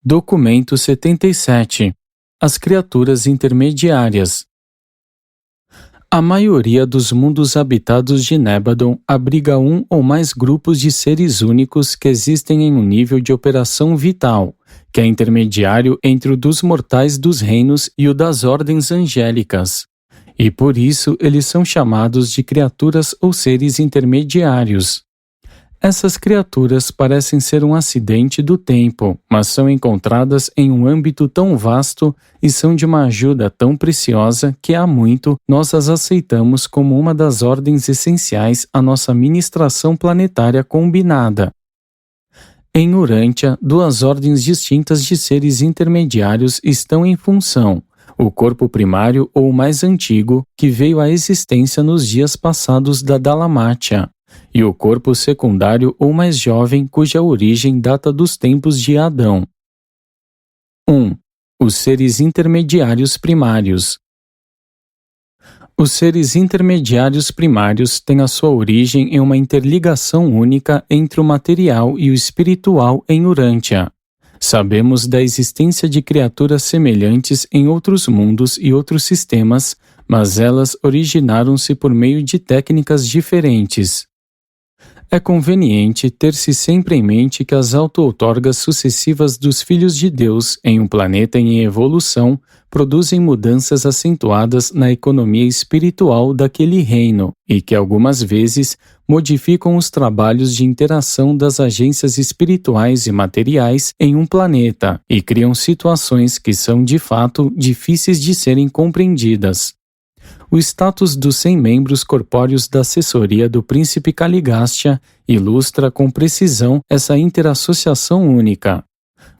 Documento 77. As criaturas intermediárias. A maioria dos mundos habitados de Nébadon abriga um ou mais grupos de seres únicos que existem em um nível de operação vital, que é intermediário entre o dos mortais dos reinos e o das ordens angélicas. E por isso eles são chamados de criaturas ou seres intermediários. Essas criaturas parecem ser um acidente do tempo, mas são encontradas em um âmbito tão vasto e são de uma ajuda tão preciosa que há muito nós as aceitamos como uma das ordens essenciais à nossa ministração planetária combinada. Em Urântia, duas ordens distintas de seres intermediários estão em função: o corpo primário ou mais antigo, que veio à existência nos dias passados da Dalamátia, e o corpo secundário ou mais jovem, cuja origem data dos tempos de Adão. 1. Os seres intermediários primários. Os seres intermediários primários têm a sua origem em uma interligação única entre o material e o espiritual em Urântia. Sabemos da existência de criaturas semelhantes em outros mundos e outros sistemas, mas elas originaram-se por meio de técnicas diferentes. É conveniente ter-se sempre em mente que as auto-outorgas sucessivas dos filhos de Deus em um planeta em evolução produzem mudanças acentuadas na economia espiritual daquele reino e que algumas vezes modificam os trabalhos de interação das agências espirituais e materiais em um planeta e criam situações que são de fato difíceis de serem compreendidas. O status dos 100 membros corpóreos da assessoria do príncipe Caligastia ilustra com precisão essa interassociação única.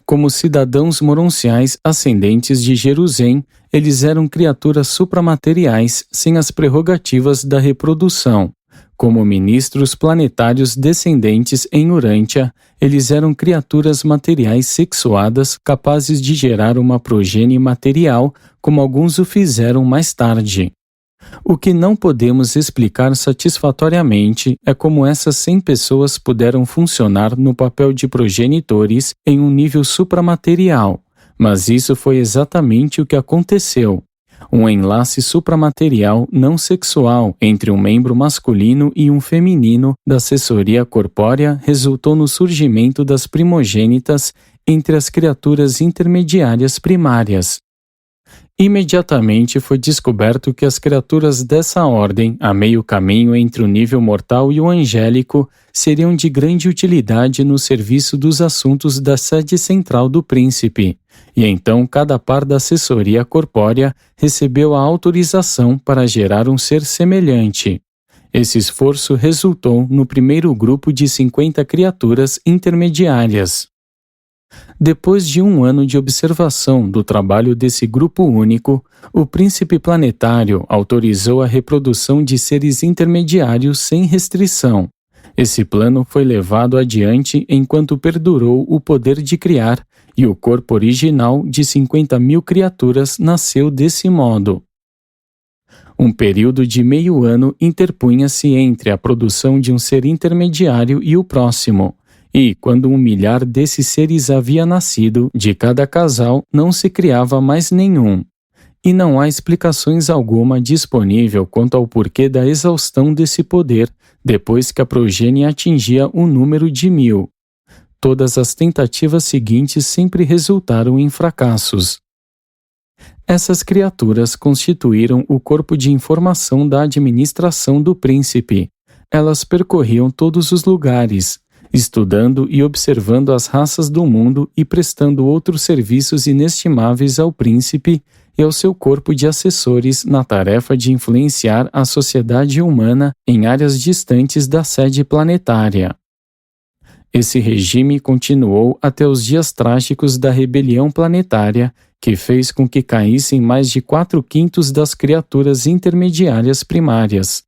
Como cidadãos moronciais ascendentes de Jerusalém, eles eram criaturas supramateriais sem as prerrogativas da reprodução. Como ministros planetários descendentes em Urântia, eles eram criaturas materiais sexuadas capazes de gerar uma progenie material, como alguns o fizeram mais tarde. O que não podemos explicar satisfatoriamente é como essas 100 pessoas puderam funcionar no papel de progenitores em um nível supramaterial, mas isso foi exatamente o que aconteceu. Um enlace supramaterial não sexual entre um membro masculino e um feminino da assessoria corpórea resultou no surgimento das primogênitas entre as criaturas intermediárias primárias. Imediatamente foi descoberto que as criaturas dessa ordem, a meio caminho entre o nível mortal e o angélico, seriam de grande utilidade no serviço dos assuntos da sede central do príncipe, e então cada par da assessoria corpórea recebeu a autorização para gerar um ser semelhante. Esse esforço resultou no primeiro grupo de 50 criaturas intermediárias. Depois de um ano de observação do trabalho desse grupo único, o príncipe planetário autorizou a reprodução de seres intermediários sem restrição. Esse plano foi levado adiante enquanto perdurou o poder de criar, e o corpo original de 50.000 criaturas nasceu desse modo. Um período de meio ano interpunha-se entre a produção de um ser intermediário e o próximo. E, quando 1 milhar desses seres havia nascido, de cada casal não se criava mais nenhum. E não há explicações alguma disponível quanto ao porquê da exaustão desse poder, depois que a progênie atingia o número de 1000. Todas as tentativas seguintes sempre resultaram em fracassos. Essas criaturas constituíram o corpo de informação da administração do príncipe. Elas percorriam todos os lugares, estudando e observando as raças do mundo e prestando outros serviços inestimáveis ao príncipe e ao seu corpo de assessores na tarefa de influenciar a sociedade humana em áreas distantes da sede planetária. Esse regime continuou até os dias trágicos da rebelião planetária, que fez com que caíssem mais de 4/5 das criaturas intermediárias primárias.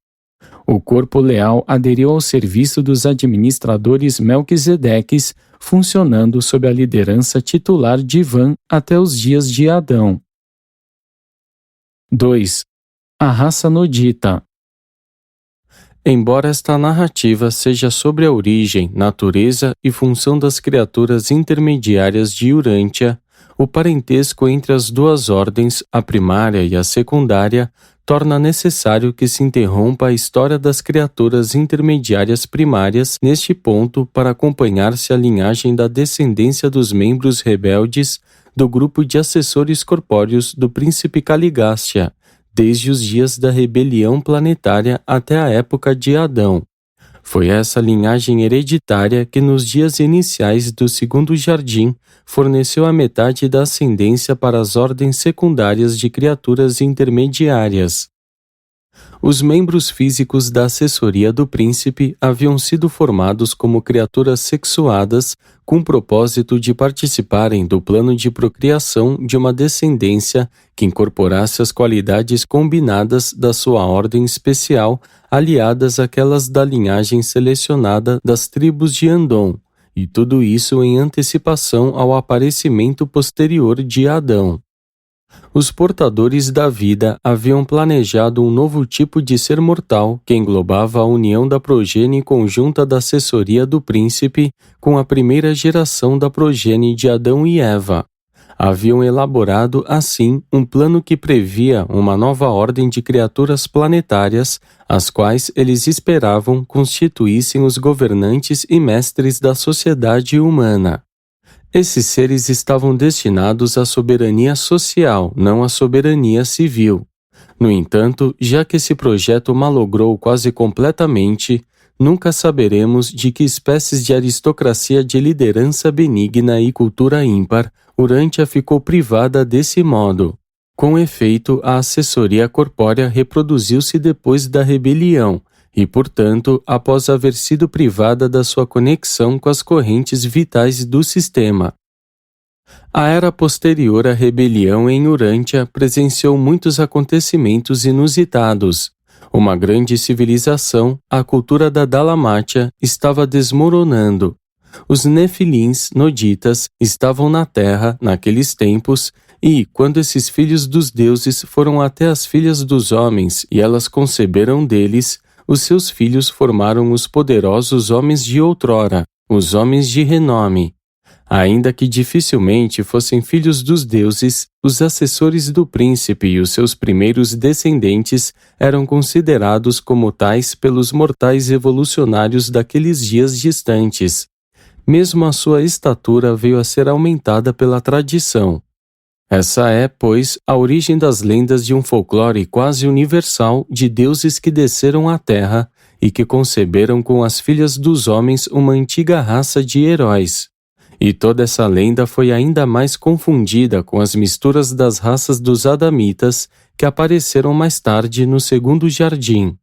O corpo leal aderiu ao serviço dos administradores Melquisedeques, funcionando sob a liderança titular de Van até os dias de Adão. 2. A raça nodita. Embora esta narrativa seja sobre a origem, natureza e função das criaturas intermediárias de Urântia, o parentesco entre as duas ordens, a primária e a secundária, torna necessário que se interrompa a história das criaturas intermediárias primárias neste ponto para acompanhar-se a linhagem da descendência dos membros rebeldes do grupo de assessores corpóreos do príncipe Caligástia, desde os dias da rebelião planetária até a época de Adão. Foi essa linhagem hereditária que nos dias iniciais do segundo jardim forneceu a metade da ascendência para as ordens secundárias de criaturas intermediárias. Os membros físicos da assessoria do príncipe haviam sido formados como criaturas sexuadas com o propósito de participarem do plano de procriação de uma descendência que incorporasse as qualidades combinadas da sua ordem especial, aliadas àquelas da linhagem selecionada das tribos de Andon, e tudo isso em antecipação ao aparecimento posterior de Adão. Os portadores da vida haviam planejado um novo tipo de ser mortal que englobava a união da progenie conjunta da assessoria do príncipe com a primeira geração da progenie de Adão e Eva. Haviam elaborado, assim, um plano que previa uma nova ordem de criaturas planetárias, as quais eles esperavam constituíssem os governantes e mestres da sociedade humana. Esses seres estavam destinados à soberania social, não à soberania civil. No entanto, já que esse projeto malogrou quase completamente, nunca saberemos de que espécies de aristocracia de liderança benigna e cultura ímpar Urântia ficou privada desse modo. Com efeito, a assessoria corpórea reproduziu-se depois da rebelião, e, portanto, após haver sido privada da sua conexão com as correntes vitais do sistema. A era posterior à rebelião em Urântia presenciou muitos acontecimentos inusitados. Uma grande civilização, a cultura da Dalamátia, estava desmoronando. Os Nefilins noditas estavam na Terra naqueles tempos e, quando esses filhos dos deuses foram até as filhas dos homens e elas conceberam deles, os seus filhos formaram os poderosos homens de outrora, os homens de renome. Ainda que dificilmente fossem filhos dos deuses, os assessores do príncipe e os seus primeiros descendentes eram considerados como tais pelos mortais evolucionários daqueles dias distantes. Mesmo a sua estatura veio a ser aumentada pela tradição. Essa é, pois, a origem das lendas de um folclore quase universal de deuses que desceram à Terra e que conceberam com as filhas dos homens uma antiga raça de heróis. E toda essa lenda foi ainda mais confundida com as misturas das raças dos Adamitas que apareceram mais tarde no segundo jardim.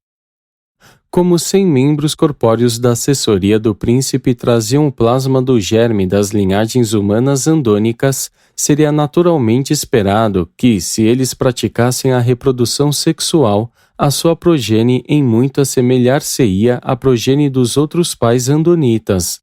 Como 100 membros corpóreos da assessoria do príncipe traziam o plasma do germe das linhagens humanas andônicas, seria naturalmente esperado que, se eles praticassem a reprodução sexual, a sua progenie em muito assemelhar-se-ia à progenie dos outros pais andonitas.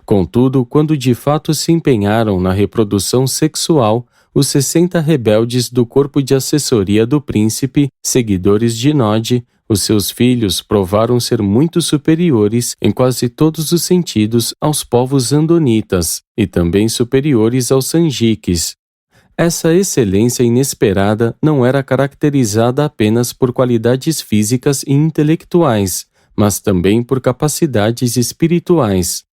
Contudo, quando de fato se empenharam na reprodução sexual, os 60 rebeldes do corpo de assessoria do príncipe, seguidores de Nod, os seus filhos provaram ser muito superiores em quase todos os sentidos aos povos andonitas e também superiores aos sanjiques. Essa excelência inesperada não era caracterizada apenas por qualidades físicas e intelectuais, mas também por capacidades espirituais.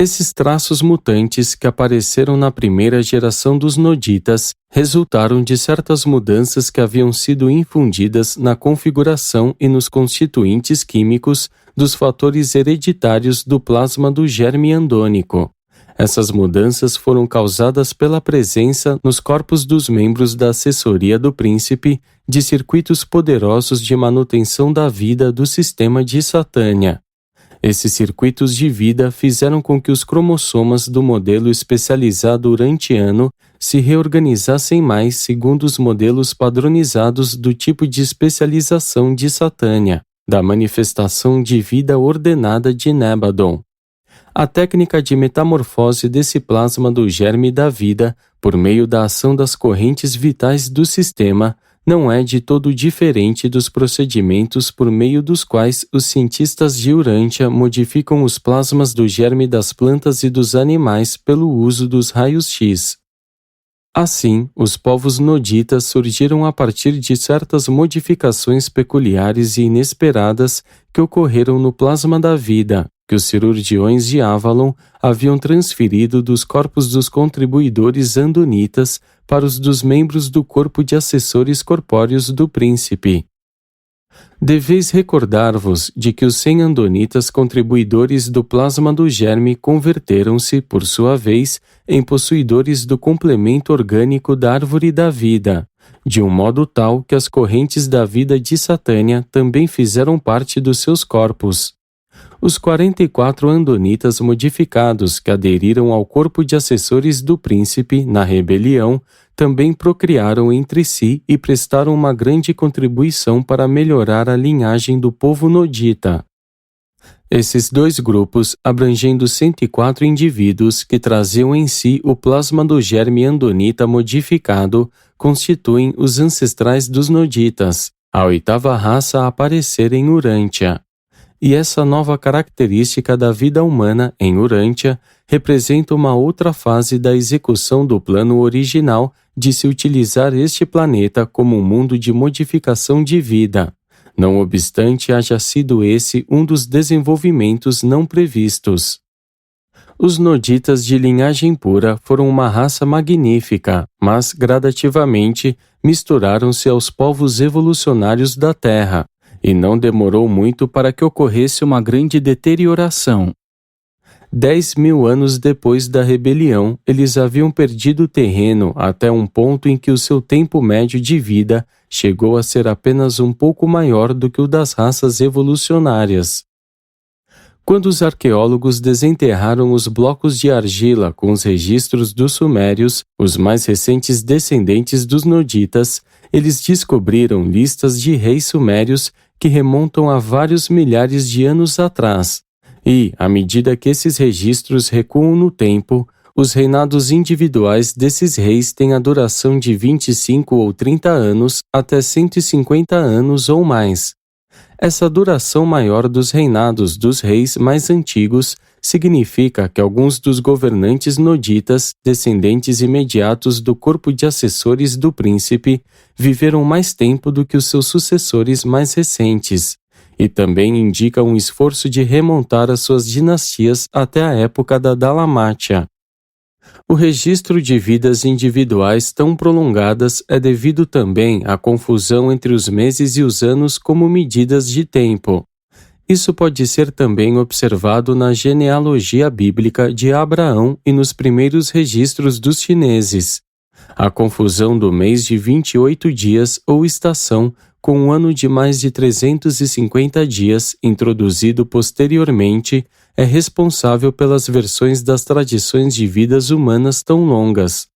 Esses traços mutantes que apareceram na primeira geração dos noditas resultaram de certas mudanças que haviam sido infundidas na configuração e nos constituintes químicos dos fatores hereditários do plasma do germe andônico. Essas mudanças foram causadas pela presença nos corpos dos membros da assessoria do príncipe de circuitos poderosos de manutenção da vida do sistema de Satânia. Esses circuitos de vida fizeram com que os cromossomas do modelo especializado urantiano se reorganizassem mais segundo os modelos padronizados do tipo de especialização de Satânia, da manifestação de vida ordenada de Nebadon. A técnica de metamorfose desse plasma do germe da vida, por meio da ação das correntes vitais do sistema, não é de todo diferente dos procedimentos por meio dos quais os cientistas de Urântia modificam os plasmas do germe das plantas e dos animais pelo uso dos raios-x. Assim, os povos noditas surgiram a partir de certas modificações peculiares e inesperadas que ocorreram no plasma da vida, que os cirurgiões de Avalon haviam transferido dos corpos dos contribuidores andonitas para os dos membros do corpo de assessores corpóreos do príncipe. Deveis recordar-vos de que os 100 andonitas contribuidores do plasma do germe converteram-se, por sua vez, em possuidores do complemento orgânico da árvore da vida, de um modo tal que as correntes da vida de Satânia também fizeram parte dos seus corpos. Os 44 andonitas modificados que aderiram ao corpo de assessores do príncipe na rebelião também procriaram entre si e prestaram uma grande contribuição para melhorar a linhagem do povo nodita. Esses dois grupos, abrangendo 104 indivíduos que traziam em si o plasma do germe andonita modificado, constituem os ancestrais dos noditas, a oitava raça a aparecer em Urântia. E essa nova característica da vida humana em Urântia representa uma outra fase da execução do plano original de se utilizar este planeta como um mundo de modificação de vida, não obstante haja sido esse um dos desenvolvimentos não previstos. Os noditas de linhagem pura foram uma raça magnífica, mas gradativamente misturaram-se aos povos evolucionários da Terra, e não demorou muito para que ocorresse uma grande deterioração. 10.000 anos depois da rebelião, eles haviam perdido terreno até um ponto em que o seu tempo médio de vida chegou a ser apenas um pouco maior do que o das raças evolucionárias. Quando os arqueólogos desenterraram os blocos de argila com os registros dos sumérios, os mais recentes descendentes dos noditas, eles descobriram listas de reis sumérios que remontam a vários milhares de anos atrás. E, à medida que esses registros recuam no tempo, os reinados individuais desses reis têm a duração de 25 ou 30 anos até 150 anos ou mais. Essa duração maior dos reinados dos reis mais antigos significa que alguns dos governantes noditas, descendentes imediatos do corpo de assessores do príncipe, viveram mais tempo do que os seus sucessores mais recentes, e também indica um esforço de remontar as suas dinastias até a época da Dalamátia. O registro de vidas individuais tão prolongadas é devido também à confusão entre os meses e os anos como medidas de tempo. Isso pode ser também observado na genealogia bíblica de Abraão e nos primeiros registros dos chineses. A confusão do mês de 28 dias ou estação com um ano de mais de 350 dias, introduzido posteriormente, é responsável pelas versões das tradições de vidas humanas tão longas.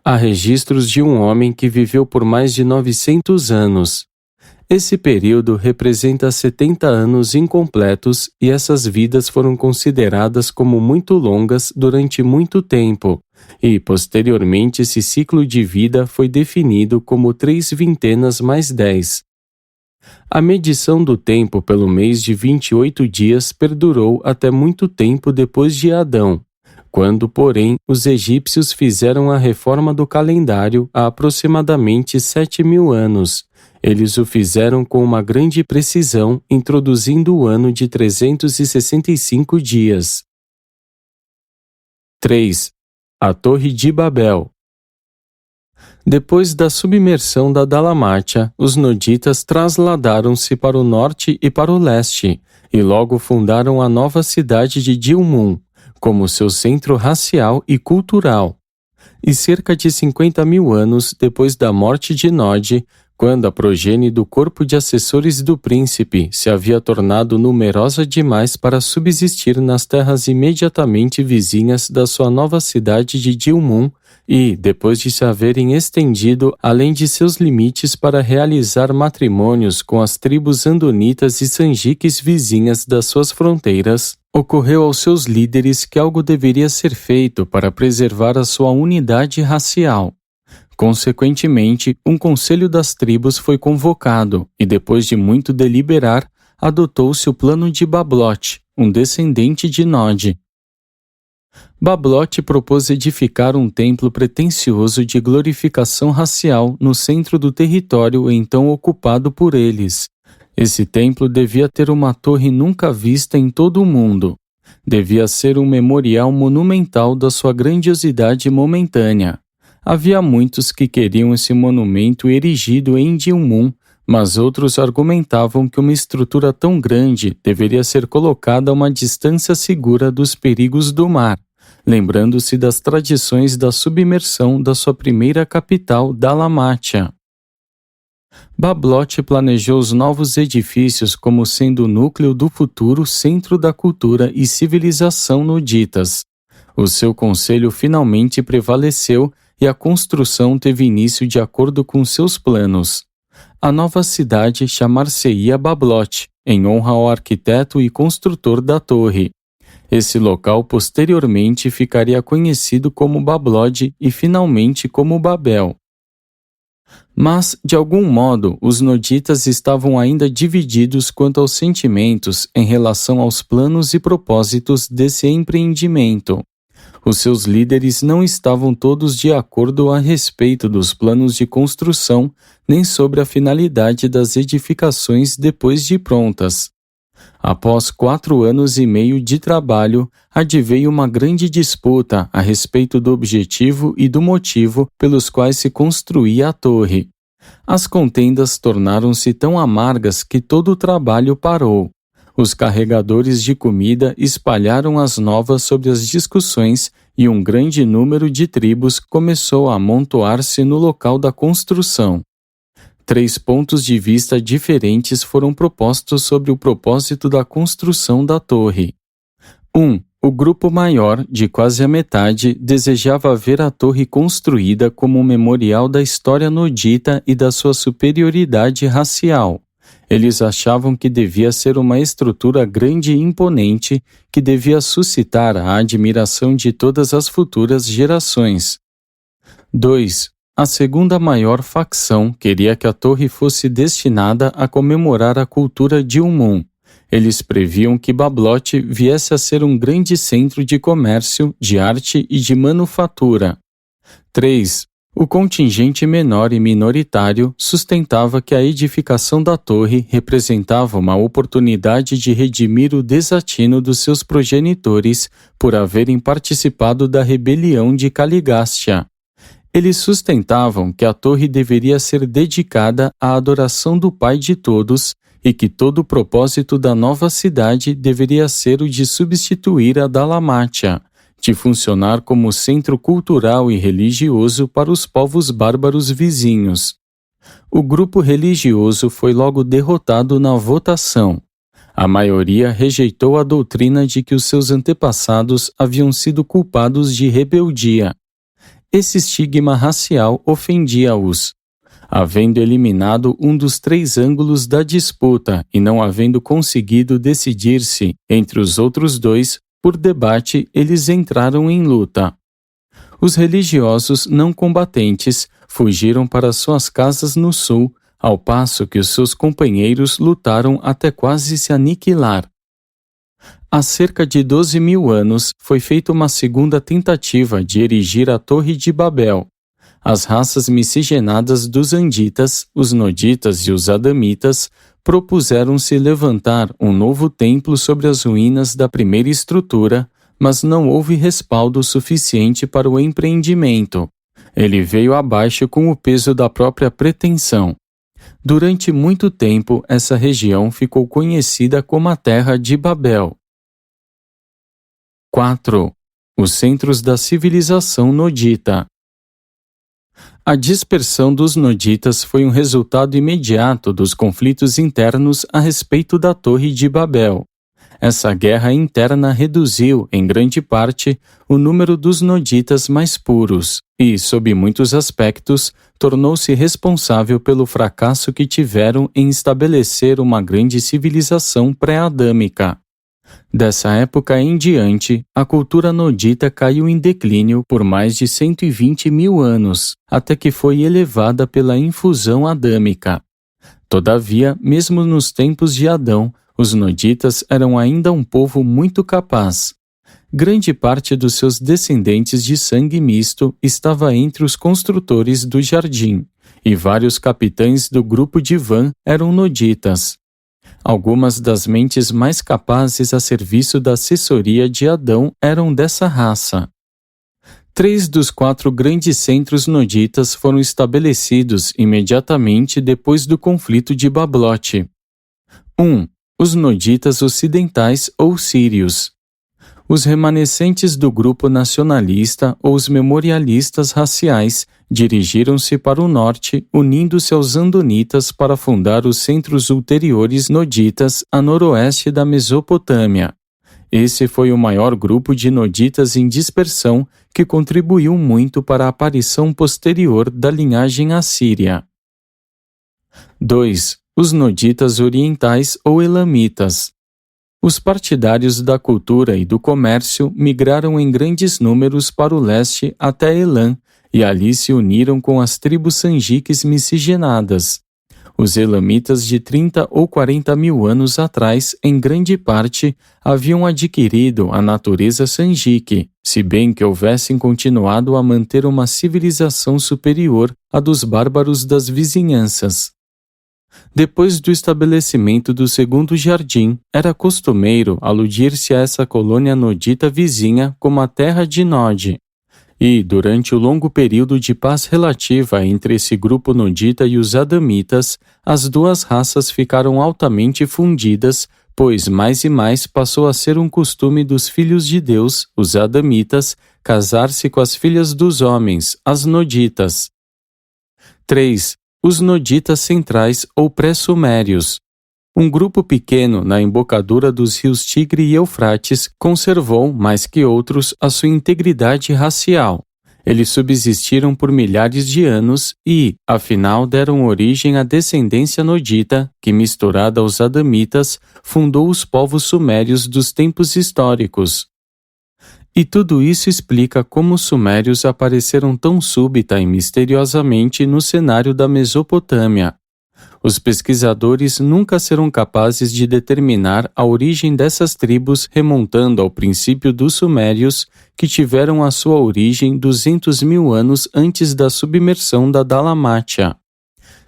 Há registros de um homem que viveu por mais de 900 anos. Esse período representa 70 anos incompletos e essas vidas foram consideradas como muito longas durante muito tempo, e posteriormente esse ciclo de vida foi definido como 3 vintenas mais 10. A medição do tempo pelo mês de 28 dias perdurou até muito tempo depois de Adão, quando, porém, os egípcios fizeram a reforma do calendário há aproximadamente 7.000 anos. Eles o fizeram com uma grande precisão, introduzindo o ano de 365 dias. 3. A Torre de Babel. Depois da submersão da Dalamátia, os noditas trasladaram-se para o norte e para o leste, e logo fundaram a nova cidade de Dilmun, como seu centro racial e cultural. E cerca de 50.000 anos depois da morte de Nod, quando a progenie do corpo de assessores do príncipe se havia tornado numerosa demais para subsistir nas terras imediatamente vizinhas da sua nova cidade de Dilmun, e, depois de se haverem estendido além de seus limites para realizar matrimônios com as tribos andonitas e sanjiques vizinhas das suas fronteiras, ocorreu aos seus líderes que algo deveria ser feito para preservar a sua unidade racial. Consequentemente, um conselho das tribos foi convocado e, depois de muito deliberar, adotou-se o plano de Bablote, um descendente de Nod. Bablote propôs edificar um templo pretensioso de glorificação racial no centro do território então ocupado por eles. Esse templo devia ter uma torre nunca vista em todo o mundo. Devia ser um memorial monumental da sua grandiosidade momentânea. Havia muitos que queriam esse monumento erigido em Dilmun, mas outros argumentavam que uma estrutura tão grande deveria ser colocada a uma distância segura dos perigos do mar, lembrando-se das tradições da submersão da sua primeira capital, Dalmatia. Bablote planejou os novos edifícios como sendo o núcleo do futuro centro da cultura e civilização noditas. O seu conselho finalmente prevaleceu e a construção teve início de acordo com seus planos. A nova cidade chamar-se-ia Bablote, em honra ao arquiteto e construtor da torre. Esse local posteriormente ficaria conhecido como Bablod e finalmente como Babel. Mas, de algum modo, os noditas estavam ainda divididos quanto aos sentimentos em relação aos planos e propósitos desse empreendimento. Os seus líderes não estavam todos de acordo a respeito dos planos de construção, nem sobre a finalidade das edificações depois de prontas. Após 4 anos e meio de trabalho, adveio uma grande disputa a respeito do objetivo e do motivo pelos quais se construía a torre. As contendas tornaram-se tão amargas que todo o trabalho parou. Os carregadores de comida espalharam as novas sobre as discussões e um grande número de tribos começou a amontoar-se no local da construção. 3 pontos de vista diferentes foram propostos sobre o propósito da construção da torre. 1. O grupo maior, de quase a metade, desejava ver a torre construída como um memorial da história nodita e da sua superioridade racial. Eles achavam que devia ser uma estrutura grande e imponente que devia suscitar a admiração de todas as futuras gerações. 2. A segunda maior facção queria que a torre fosse destinada a comemorar a cultura de Dilmun. Eles previam que Bablote viesse a ser um grande centro de comércio, de arte e de manufatura. 3. O contingente menor e minoritário sustentava que a edificação da torre representava uma oportunidade de redimir o desatino dos seus progenitores por haverem participado da rebelião de Caligástia. Eles sustentavam que a torre deveria ser dedicada à adoração do Pai de todos e que todo o propósito da nova cidade deveria ser o de substituir a Dalmatia, de funcionar como centro cultural e religioso para os povos bárbaros vizinhos. O grupo religioso foi logo derrotado na votação. A maioria rejeitou a doutrina de que os seus antepassados haviam sido culpados de rebeldia. Esse estigma racial ofendia-os. Havendo eliminado um dos 3 ângulos da disputa e não havendo conseguido decidir-se entre os outros 2, por debate eles entraram em luta. Os religiosos não combatentes fugiram para suas casas no sul, ao passo que os seus companheiros lutaram até quase se aniquilar. Há cerca de 12.000 anos foi feita uma segunda tentativa de erigir a Torre de Babel. As raças miscigenadas dos Anditas, os Noditas e os Adamitas propuseram-se levantar um novo templo sobre as ruínas da primeira estrutura, mas não houve respaldo suficiente para o empreendimento. Ele veio abaixo com o peso da própria pretensão. Durante muito tempo, essa região ficou conhecida como a Terra de Babel. 4. Os centros da civilização nodita. A dispersão dos noditas foi um resultado imediato dos conflitos internos a respeito da Torre de Babel. Essa guerra interna reduziu, em grande parte, o número dos noditas mais puros e, sob muitos aspectos, tornou-se responsável pelo fracasso que tiveram em estabelecer uma grande civilização pré-adâmica. Dessa época em diante, a cultura nodita caiu em declínio por mais de 120 mil anos, até que foi elevada pela infusão adâmica. Todavia, mesmo nos tempos de Adão, os noditas eram ainda um povo muito capaz. Grande parte dos seus descendentes de sangue misto estava entre os construtores do jardim, e vários capitães do grupo de Van eram noditas. Algumas das mentes mais capazes a serviço da assessoria de Adão eram dessa raça. 3 dos 4 grandes centros noditas foram estabelecidos imediatamente depois do conflito de Bablote. 1. Os noditas ocidentais ou sírios. Os remanescentes do grupo nacionalista ou os memorialistas raciais dirigiram-se para o norte, unindo-se aos andonitas para fundar os centros ulteriores noditas a noroeste da Mesopotâmia. Esse foi o maior grupo de noditas em dispersão que contribuiu muito para a aparição posterior da linhagem assíria. 2. Os noditas orientais ou elamitas. Os partidários da cultura e do comércio migraram em grandes números para o leste até Elam e ali se uniram com as tribos sanjiques miscigenadas. Os elamitas de 30 ou 40 mil anos atrás, em grande parte, haviam adquirido a natureza sanjique, se bem que houvessem continuado a manter uma civilização superior à dos bárbaros das vizinhanças. Depois do estabelecimento do segundo jardim, era costumeiro aludir-se a essa colônia nodita vizinha como a terra de Nod. E, durante o longo período de paz relativa entre esse grupo nodita e os adamitas, as duas raças ficaram altamente fundidas, pois mais e mais passou a ser um costume dos filhos de Deus, os adamitas, casar-se com as filhas dos homens, as noditas. 3. Os noditas centrais ou pré-sumérios. Um grupo pequeno na embocadura dos rios Tigre e Eufrates conservou, mais que outros, a sua integridade racial. Eles subsistiram por milhares de anos e, afinal, deram origem à descendência nodita, que, misturada aos adamitas, fundou os povos sumérios dos tempos históricos. E tudo isso explica como os sumérios apareceram tão súbita e misteriosamente no cenário da Mesopotâmia. Os pesquisadores nunca serão capazes de determinar a origem dessas tribos remontando ao princípio dos sumérios, que tiveram a sua origem 200 mil anos antes da submersão da Dalamátia.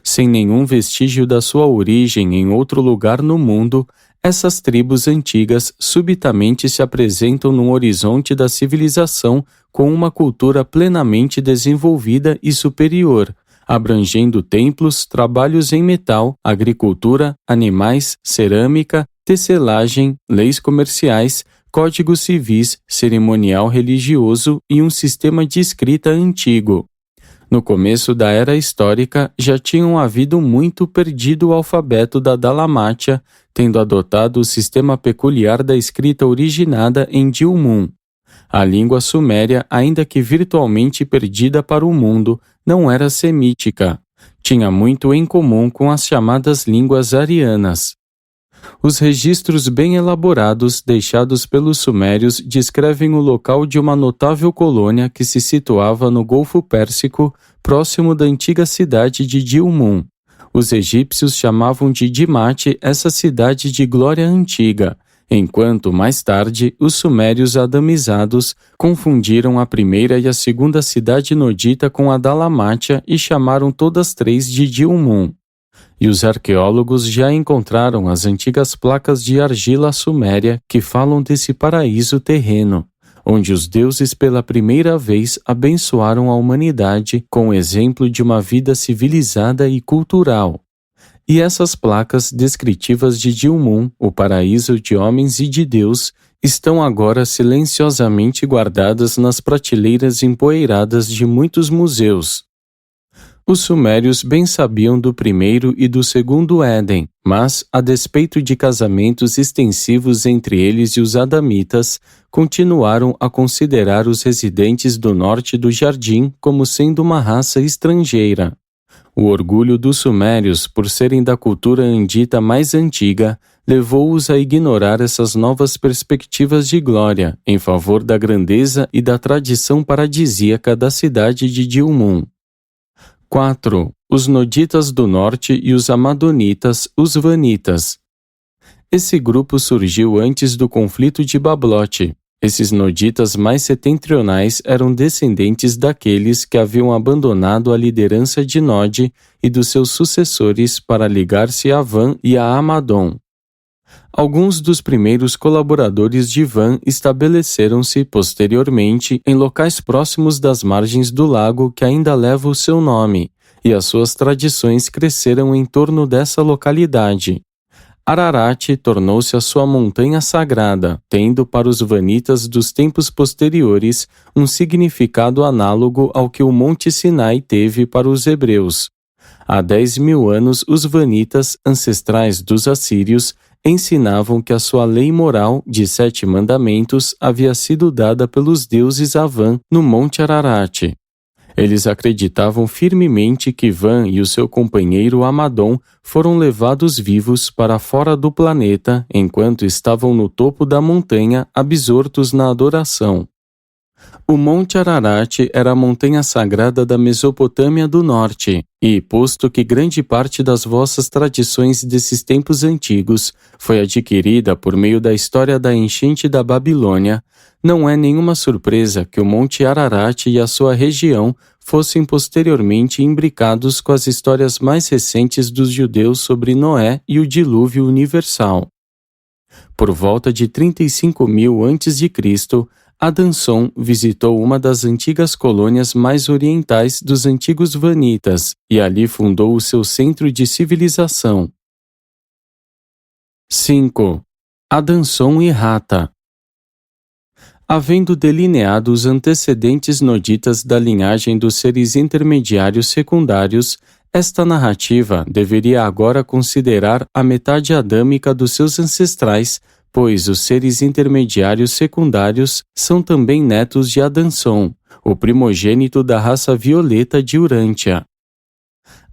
Sem nenhum vestígio da sua origem em outro lugar no mundo, essas tribos antigas subitamente se apresentam no horizonte da civilização com uma cultura plenamente desenvolvida e superior, abrangendo templos, trabalhos em metal, agricultura, animais, cerâmica, tecelagem, leis comerciais, códigos civis, cerimonial religioso e um sistema de escrita antigo. No começo da era histórica, já tinham havido muito perdido o alfabeto da Dalamátia, tendo adotado o sistema peculiar da escrita originada em Dilmun. A língua suméria, ainda que virtualmente perdida para o mundo, não era semítica. Tinha muito em comum com as chamadas línguas arianas. Os registros bem elaborados deixados pelos sumérios descrevem o local de uma notável colônia que se situava no Golfo Pérsico, próximo da antiga cidade de Dilmun. Os egípcios chamavam de Dimate essa cidade de glória antiga, enquanto, mais tarde, os sumérios adamizados confundiram a primeira e a segunda cidade nodita com a Dalamátia e chamaram todas três de Dilmun. E os arqueólogos já encontraram as antigas placas de argila suméria que falam desse paraíso terreno, onde os deuses pela primeira vez abençoaram a humanidade com o exemplo de uma vida civilizada e cultural. E essas placas descritivas de Dilmun, o paraíso de homens e de Deus, estão agora silenciosamente guardadas nas prateleiras empoeiradas de muitos museus. Os sumérios bem sabiam do primeiro e do segundo Éden, mas, a despeito de casamentos extensivos entre eles e os adamitas, continuaram a considerar os residentes do norte do jardim como sendo uma raça estrangeira. O orgulho dos sumérios por serem da cultura andita mais antiga levou-os a ignorar essas novas perspectivas de glória em favor da grandeza e da tradição paradisíaca da cidade de Dilmun. 4. Os Noditas do Norte e os Amadonitas, os Vanitas. Esse grupo surgiu antes do conflito de Bablote. Esses Noditas mais setentrionais eram descendentes daqueles que haviam abandonado a liderança de Nod e dos seus sucessores para ligar-se a Van e a Amadon. Alguns dos primeiros colaboradores de Van estabeleceram-se posteriormente em locais próximos das margens do lago que ainda leva o seu nome, e as suas tradições cresceram em torno dessa localidade. Ararat tornou-se a sua montanha sagrada, tendo para os Vanitas dos tempos posteriores um significado análogo ao que o Monte Sinai teve para os hebreus. Há 10.000 anos, os Vanitas, ancestrais dos assírios, ensinavam que a sua lei moral de 7 mandamentos havia sido dada pelos deuses a Van no Monte Ararat. Eles acreditavam firmemente que Van e o seu companheiro Amadon foram levados vivos para fora do planeta enquanto estavam no topo da montanha absortos na adoração. O Monte Ararat era a montanha sagrada da Mesopotâmia do Norte, e, posto que grande parte das vossas tradições desses tempos antigos foi adquirida por meio da história da enchente da Babilônia, não é nenhuma surpresa que o Monte Ararat e a sua região fossem posteriormente imbricados com as histórias mais recentes dos judeus sobre Noé e o dilúvio universal. Por volta de 35.000 a.C., Adanson visitou uma das antigas colônias mais orientais dos antigos Vanitas e ali fundou o seu centro de civilização. 5. Adanson e Hata. Havendo delineado os antecedentes noditas da linhagem dos seres intermediários secundários, esta narrativa deveria agora considerar a metade adâmica dos seus ancestrais, pois os seres intermediários secundários são também netos de Adanson, o primogênito da raça violeta de Urântia.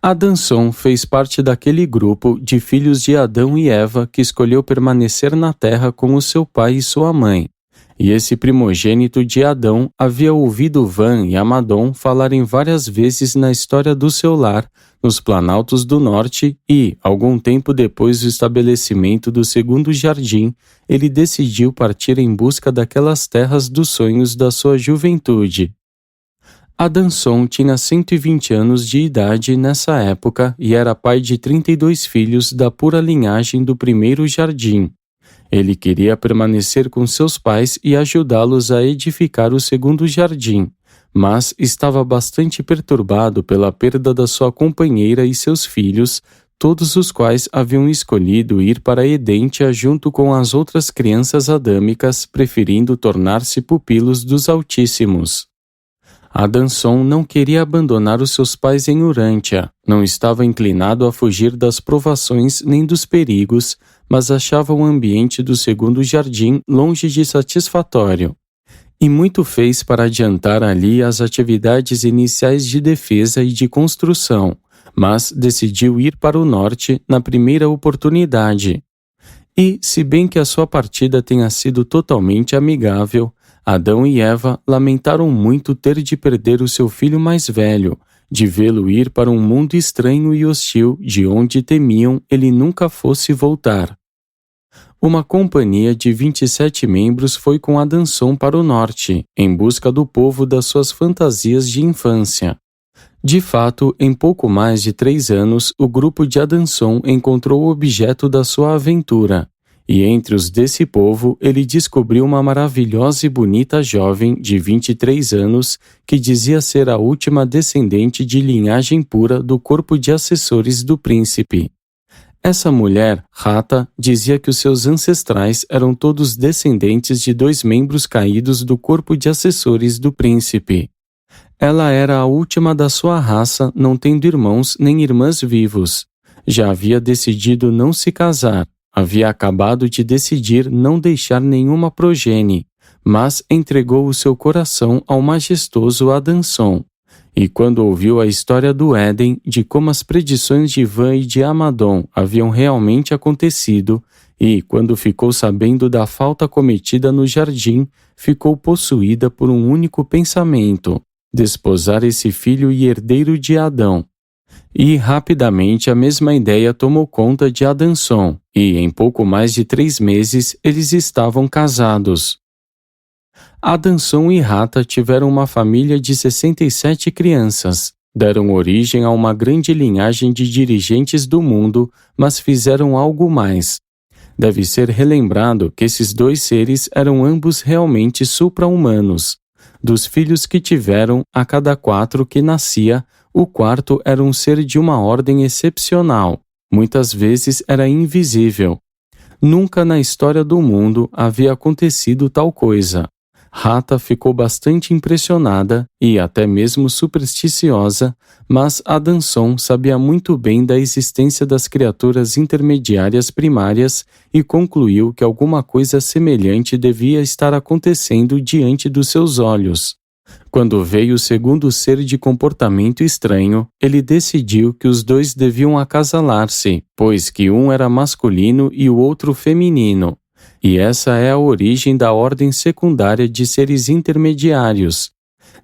Adanson fez parte daquele grupo de filhos de Adão e Eva que escolheu permanecer na terra com o seu pai e sua mãe. E esse primogênito de Adão havia ouvido Van e Amadon falarem várias vezes na história do seu lar, nos Planaltos do Norte e, algum tempo depois do estabelecimento do segundo jardim, ele decidiu partir em busca daquelas terras dos sonhos da sua juventude. Adanson tinha 120 anos de idade nessa época e era pai de 32 filhos da pura linhagem do primeiro jardim. Ele queria permanecer com seus pais e ajudá-los a edificar o segundo jardim, mas estava bastante perturbado pela perda da sua companheira e seus filhos, todos os quais haviam escolhido ir para Edentia junto com as outras crianças adâmicas, preferindo tornar-se pupilos dos Altíssimos. Adanson não queria abandonar os seus pais em Urântia, não estava inclinado a fugir das provações nem dos perigos, mas achava o ambiente do segundo jardim longe de satisfatório. E muito fez para adiantar ali as atividades iniciais de defesa e de construção, mas decidiu ir para o norte na primeira oportunidade. E, se bem que a sua partida tenha sido totalmente amigável, Adão e Eva lamentaram muito ter de perder o seu filho mais velho, de vê-lo ir para um mundo estranho e hostil de onde temiam ele nunca fosse voltar. Uma companhia de 27 membros foi com Adanson para o norte, em busca do povo das suas fantasias de infância. De fato, em pouco mais de 3 anos, o grupo de Adanson encontrou o objeto da sua aventura, e entre os desse povo ele descobriu uma maravilhosa e bonita jovem de 23 anos que dizia ser a última descendente de linhagem pura do corpo de assessores do príncipe. Essa mulher, Hata, dizia que os seus ancestrais eram todos descendentes de 2 membros caídos do corpo de assessores do príncipe. Ela era a última da sua raça, não tendo irmãos nem irmãs vivos. Já havia decidido não se casar, havia acabado de decidir não deixar nenhuma progenie, mas entregou o seu coração ao majestoso Adanson. E quando ouviu a história do Éden, de como as predições de Van e de Amadon haviam realmente acontecido, e, quando ficou sabendo da falta cometida no jardim, ficou possuída por um único pensamento: desposar esse filho e herdeiro de Adão. E rapidamente a mesma ideia tomou conta de Adanson, e em pouco mais de 3 meses eles estavam casados. Adanson e Rata tiveram uma família de 67 crianças. Deram origem a uma grande linhagem de dirigentes do mundo, mas fizeram algo mais. Deve ser relembrado que esses 2 seres eram ambos realmente supra-humanos. Dos filhos que tiveram, a cada 4 que nascia, o quarto era um ser de uma ordem excepcional. Muitas vezes era invisível. Nunca na história do mundo havia acontecido tal coisa. Rata ficou bastante impressionada e até mesmo supersticiosa, mas Adanson sabia muito bem da existência das criaturas intermediárias primárias e concluiu que alguma coisa semelhante devia estar acontecendo diante dos seus olhos. Quando veio o segundo ser de comportamento estranho, ele decidiu que os 2 deviam acasalar-se, pois que um era masculino e o outro feminino. E essa é a origem da ordem secundária de seres intermediários.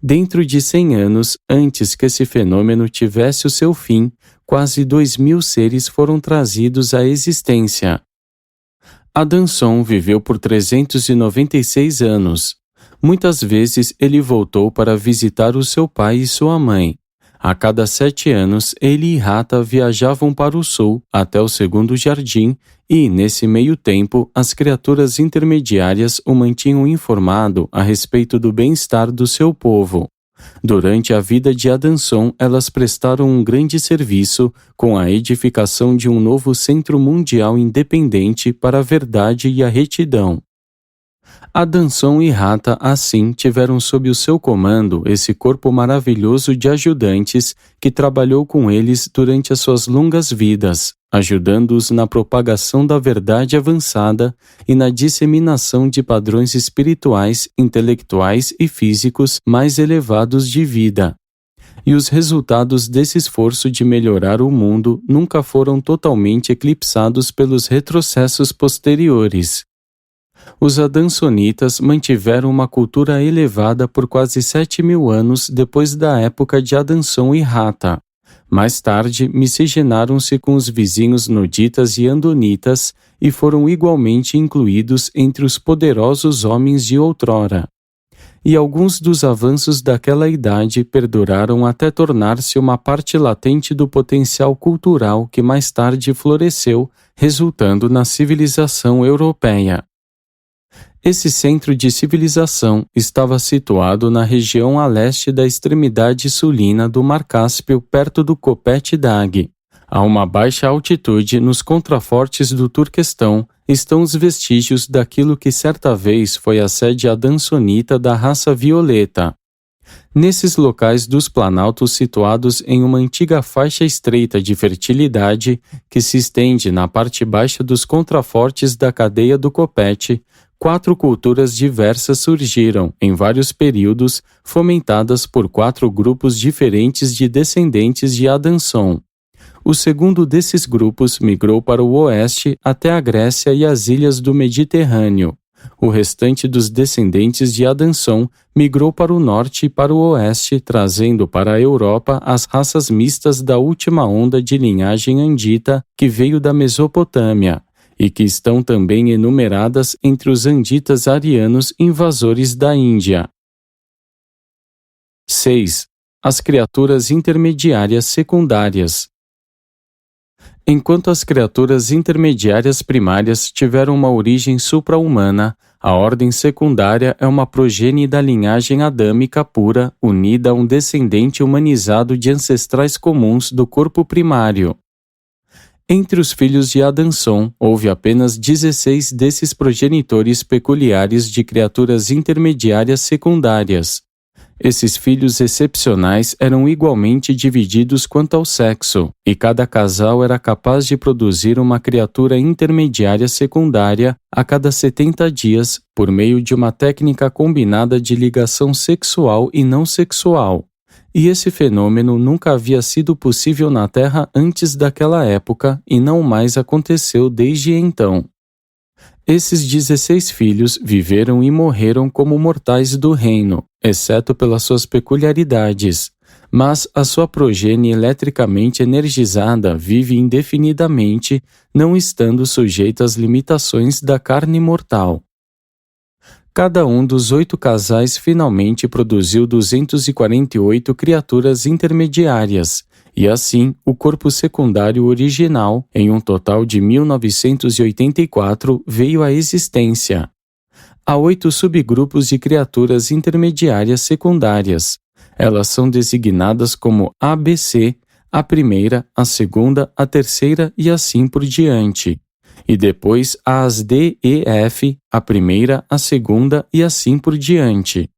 Dentro de 100 anos, antes que esse fenômeno tivesse o seu fim, quase 2.000 seres foram trazidos à existência. Adanson viveu por 396 anos. Muitas vezes ele voltou para visitar o seu pai e sua mãe. A cada 7 anos, ele e Rata viajavam para o sul, até o segundo jardim, e, nesse meio tempo, as criaturas intermediárias o mantinham informado a respeito do bem-estar do seu povo. Durante a vida de Adanson, elas prestaram um grande serviço com a edificação de um novo centro mundial independente para a verdade e a retidão. Adanson e Rata, assim, tiveram sob o seu comando esse corpo maravilhoso de ajudantes que trabalhou com eles durante as suas longas vidas, ajudando-os na propagação da verdade avançada e na disseminação de padrões espirituais, intelectuais e físicos mais elevados de vida. E os resultados desse esforço de melhorar o mundo nunca foram totalmente eclipsados pelos retrocessos posteriores. Os Adansonitas mantiveram uma cultura elevada por quase 7.000 anos depois da época de Adanson e Rata. Mais tarde, miscigenaram-se com os vizinhos Noditas e Andonitas e foram igualmente incluídos entre os poderosos homens de outrora. E alguns dos avanços daquela idade perduraram até tornar-se uma parte latente do potencial cultural que mais tarde floresceu, resultando na civilização europeia. Esse centro de civilização estava situado na região a leste da extremidade sulina do Mar Cáspio, perto do Kopet Dag. A uma baixa altitude, nos contrafortes do Turquestão, estão os vestígios daquilo que certa vez foi a sede adansonita da raça violeta. Nesses locais dos planaltos situados em uma antiga faixa estreita de fertilidade que se estende na parte baixa dos contrafortes da cadeia do Kopet, 4 culturas diversas surgiram, em vários períodos, fomentadas por 4 grupos diferentes de descendentes de Adanson. O segundo desses grupos migrou para o oeste até a Grécia e as ilhas do Mediterrâneo. O restante dos descendentes de Adanson migrou para o norte e para o oeste, trazendo para a Europa as raças mistas da última onda de linhagem andita que veio da Mesopotâmia, e que estão também enumeradas entre os anditas arianos invasores da Índia. 6. As criaturas intermediárias secundárias. Enquanto as criaturas intermediárias primárias tiveram uma origem supra-humana, a ordem secundária é uma progenie da linhagem adâmica pura, unida a um descendente humanizado de ancestrais comuns do corpo primário. Entre os filhos de Adanson, houve apenas 16 desses progenitores peculiares de criaturas intermediárias secundárias. Esses filhos excepcionais eram igualmente divididos quanto ao sexo, e cada casal era capaz de produzir uma criatura intermediária secundária a cada 70 dias, por meio de uma técnica combinada de ligação sexual e não sexual. E esse fenômeno nunca havia sido possível na Terra antes daquela época e não mais aconteceu desde então. Esses 16 filhos viveram e morreram como mortais do reino, exceto pelas suas peculiaridades, mas a sua progenie eletricamente energizada vive indefinidamente, não estando sujeita às limitações da carne mortal. Cada um dos 8 casais finalmente produziu 248 criaturas intermediárias, e assim o corpo secundário original, em um total de 1984, veio à existência. Há 8 subgrupos de criaturas intermediárias secundárias. Elas são designadas como ABC, a primeira, a segunda, a terceira e assim por diante. E depois há as D e F, a primeira, a segunda e assim por diante.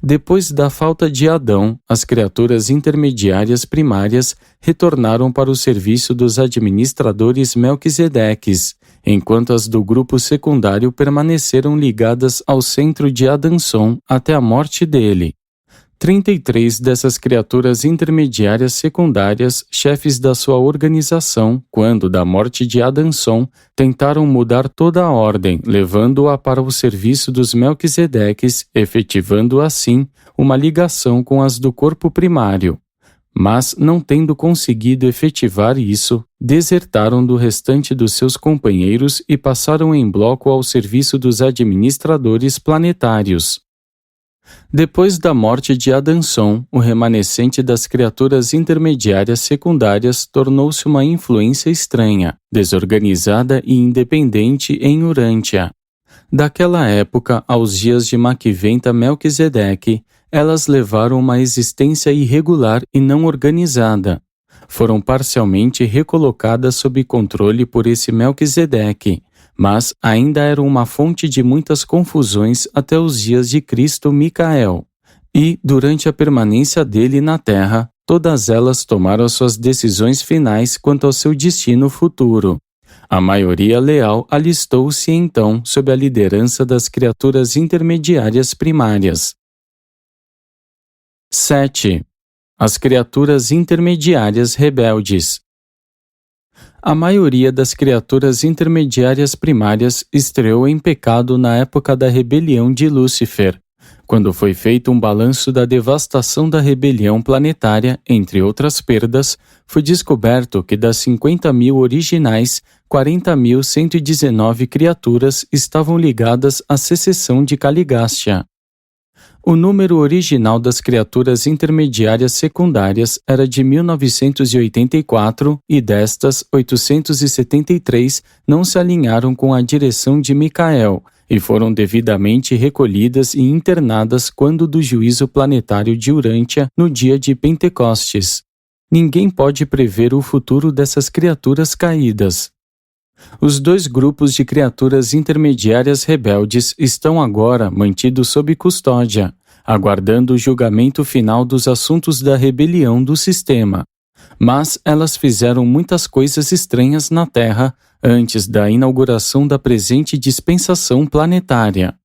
Depois da falta de Adão, as criaturas intermediárias primárias retornaram para o serviço dos administradores Melquisedeques, enquanto as do grupo secundário permaneceram ligadas ao centro de Adanson até a morte dele. 33 dessas criaturas intermediárias secundárias, chefes da sua organização, quando da morte de Adanson, tentaram mudar toda a ordem, levando-a para o serviço dos Melquisedeques, efetivando assim uma ligação com as do corpo primário. Mas, não tendo conseguido efetivar isso, desertaram do restante dos seus companheiros e passaram em bloco ao serviço dos administradores planetários. Depois da morte de Adanson, o remanescente das criaturas intermediárias secundárias tornou-se uma influência estranha, desorganizada e independente em Urântia. Daquela época aos dias de Maquiventa Melquisedeque, elas levaram uma existência irregular e não organizada. Foram parcialmente recolocadas sob controle por esse Melquisedeque, mas ainda eram uma fonte de muitas confusões até os dias de Cristo Micael. E, durante a permanência dele na Terra, todas elas tomaram suas decisões finais quanto ao seu destino futuro. A maioria leal alistou-se então sob a liderança das criaturas intermediárias primárias. 7. As criaturas intermediárias rebeldes. A maioria das criaturas intermediárias primárias estreou em pecado na época da rebelião de Lúcifer, quando foi feito um balanço da devastação da rebelião planetária, entre outras perdas, foi descoberto que das 50.000 originais, 40.119 criaturas estavam ligadas à secessão de Caligástia. O número original das criaturas intermediárias secundárias era de 1984 e destas, 873 não se alinharam com a direção de Micael e foram devidamente recolhidas e internadas quando do juízo planetário de Urântia no dia de Pentecostes. Ninguém pode prever o futuro dessas criaturas caídas. Os 2 grupos de criaturas intermediárias rebeldes estão agora mantidos sob custódia, aguardando o julgamento final dos assuntos da rebelião do sistema. Mas elas fizeram muitas coisas estranhas na Terra antes da inauguração da presente dispensação planetária.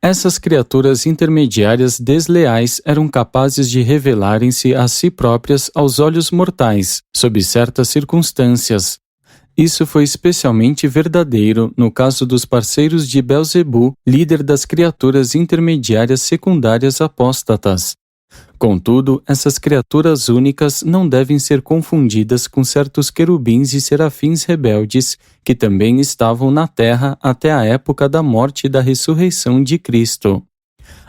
Essas criaturas intermediárias desleais eram capazes de revelarem-se a si próprias aos olhos mortais, sob certas circunstâncias. Isso foi especialmente verdadeiro no caso dos parceiros de Belzebu, líder das criaturas intermediárias secundárias apóstatas. Contudo, essas criaturas únicas não devem ser confundidas com certos querubins e serafins rebeldes que também estavam na Terra até a época da morte e da ressurreição de Cristo.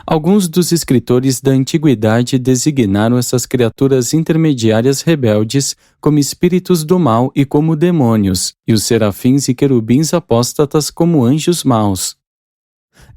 Alguns dos escritores da antiguidade designaram essas criaturas intermediárias rebeldes como espíritos do mal e como demônios, e os serafins e querubins apóstatas como anjos maus.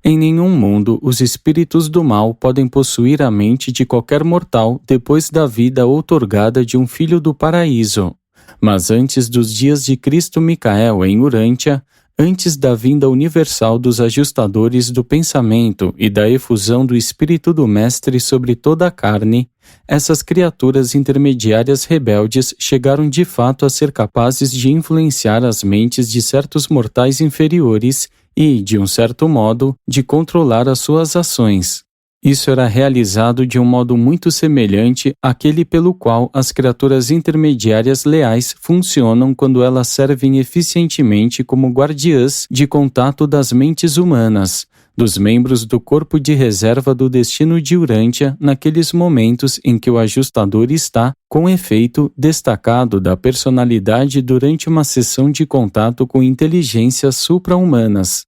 Em nenhum mundo os espíritos do mal podem possuir a mente de qualquer mortal depois da vida outorgada de um filho do paraíso. Mas antes dos dias de Cristo Micael em Urântia, antes da vinda universal dos ajustadores do pensamento e da efusão do Espírito do Mestre sobre toda a carne, essas criaturas intermediárias rebeldes chegaram de fato a ser capazes de influenciar as mentes de certos mortais inferiores e, de um certo modo, de controlar as suas ações. Isso era realizado de um modo muito semelhante àquele pelo qual as criaturas intermediárias leais funcionam quando elas servem eficientemente como guardiãs de contato das mentes humanas, dos membros do corpo de reserva do destino de Urântia naqueles momentos em que o ajustador está, com efeito, destacado da personalidade durante uma sessão de contato com inteligências supra-humanas.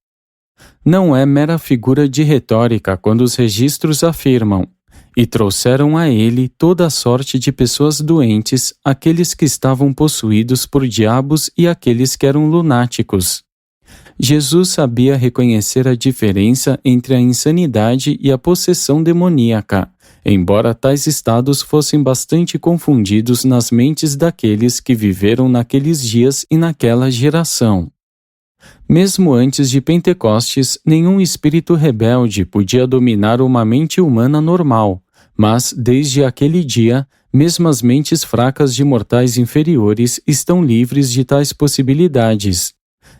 Não é mera figura de retórica quando os registros afirmam: e trouxeram a ele toda a sorte de pessoas doentes, aqueles que estavam possuídos por diabos e aqueles que eram lunáticos. Jesus sabia reconhecer a diferença entre a insanidade e a possessão demoníaca, embora tais estados fossem bastante confundidos nas mentes daqueles que viveram naqueles dias e naquela geração. Mesmo antes de Pentecostes, nenhum espírito rebelde podia dominar uma mente humana normal, mas, desde aquele dia, mesmo as mentes fracas de mortais inferiores estão livres de tais possibilidades.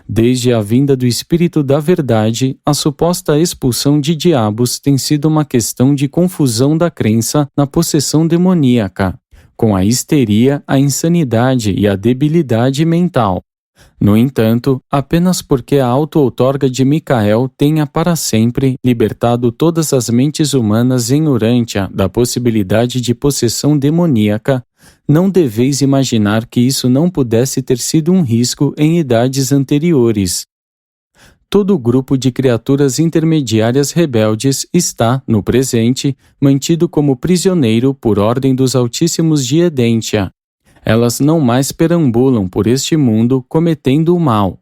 Desde a vinda do Espírito da Verdade, a suposta expulsão de diabos tem sido uma questão de confusão da crença na possessão demoníaca, com a histeria, a insanidade e a debilidade mental. No entanto, apenas porque a auto-outorga de Micael tenha para sempre libertado todas as mentes humanas em Urântia da possibilidade de possessão demoníaca, não deveis imaginar que isso não pudesse ter sido um risco em idades anteriores. Todo o grupo de criaturas intermediárias rebeldes está, no presente, mantido como prisioneiro por ordem dos Altíssimos de Edentia. Elas não mais perambulam por este mundo cometendo o mal.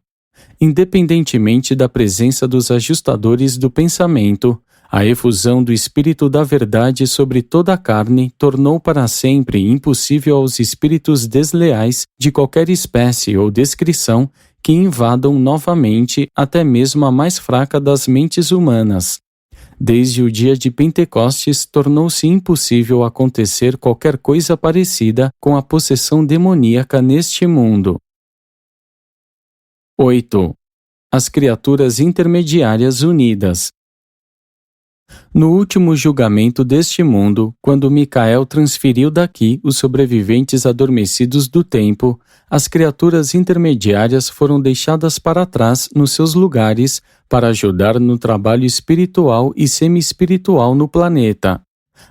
Independentemente da presença dos ajustadores do pensamento, a efusão do Espírito da Verdade sobre toda a carne tornou para sempre impossível aos espíritos desleais de qualquer espécie ou descrição que invadam novamente até mesmo a mais fraca das mentes humanas. Desde o dia de Pentecostes, tornou-se impossível acontecer qualquer coisa parecida com a possessão demoníaca neste mundo. 8. As criaturas intermediárias unidas. No último julgamento deste mundo, quando Micael transferiu daqui os sobreviventes adormecidos do tempo, as criaturas intermediárias foram deixadas para trás nos seus lugares para ajudar no trabalho espiritual e semi-espiritual no planeta.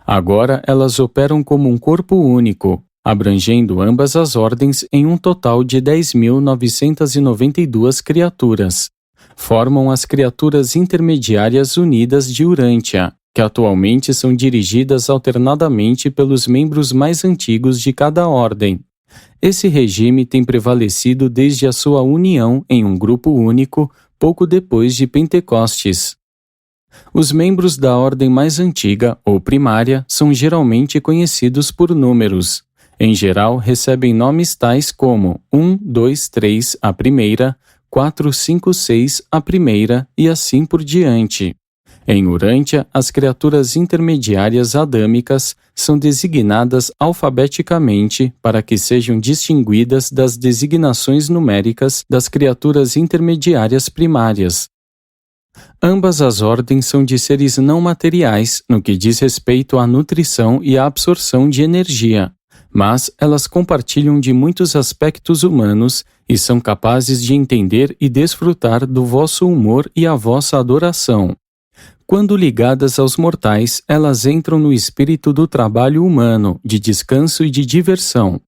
Agora elas operam como um corpo único, abrangendo ambas as ordens em um total de 10.992 criaturas. Formam as criaturas intermediárias unidas de Urântia, que atualmente são dirigidas alternadamente pelos membros mais antigos de cada ordem. Esse regime tem prevalecido desde a sua união em um grupo único, pouco depois de Pentecostes. Os membros da ordem mais antiga, ou primária, são geralmente conhecidos por números. Em geral, recebem nomes tais como 1, 2, 3, a primeira, 4, 5, 6, a primeira e assim por diante. Em Urântia, as criaturas intermediárias adâmicas são designadas alfabeticamente para que sejam distinguidas das designações numéricas das criaturas intermediárias primárias. Ambas as ordens são de seres não materiais no que diz respeito à nutrição e à absorção de energia, mas elas compartilham de muitos aspectos humanos e são capazes de entender e desfrutar do vosso humor e a vossa adoração. Quando ligadas aos mortais, elas entram no espírito do trabalho humano, de descanso e de diversão.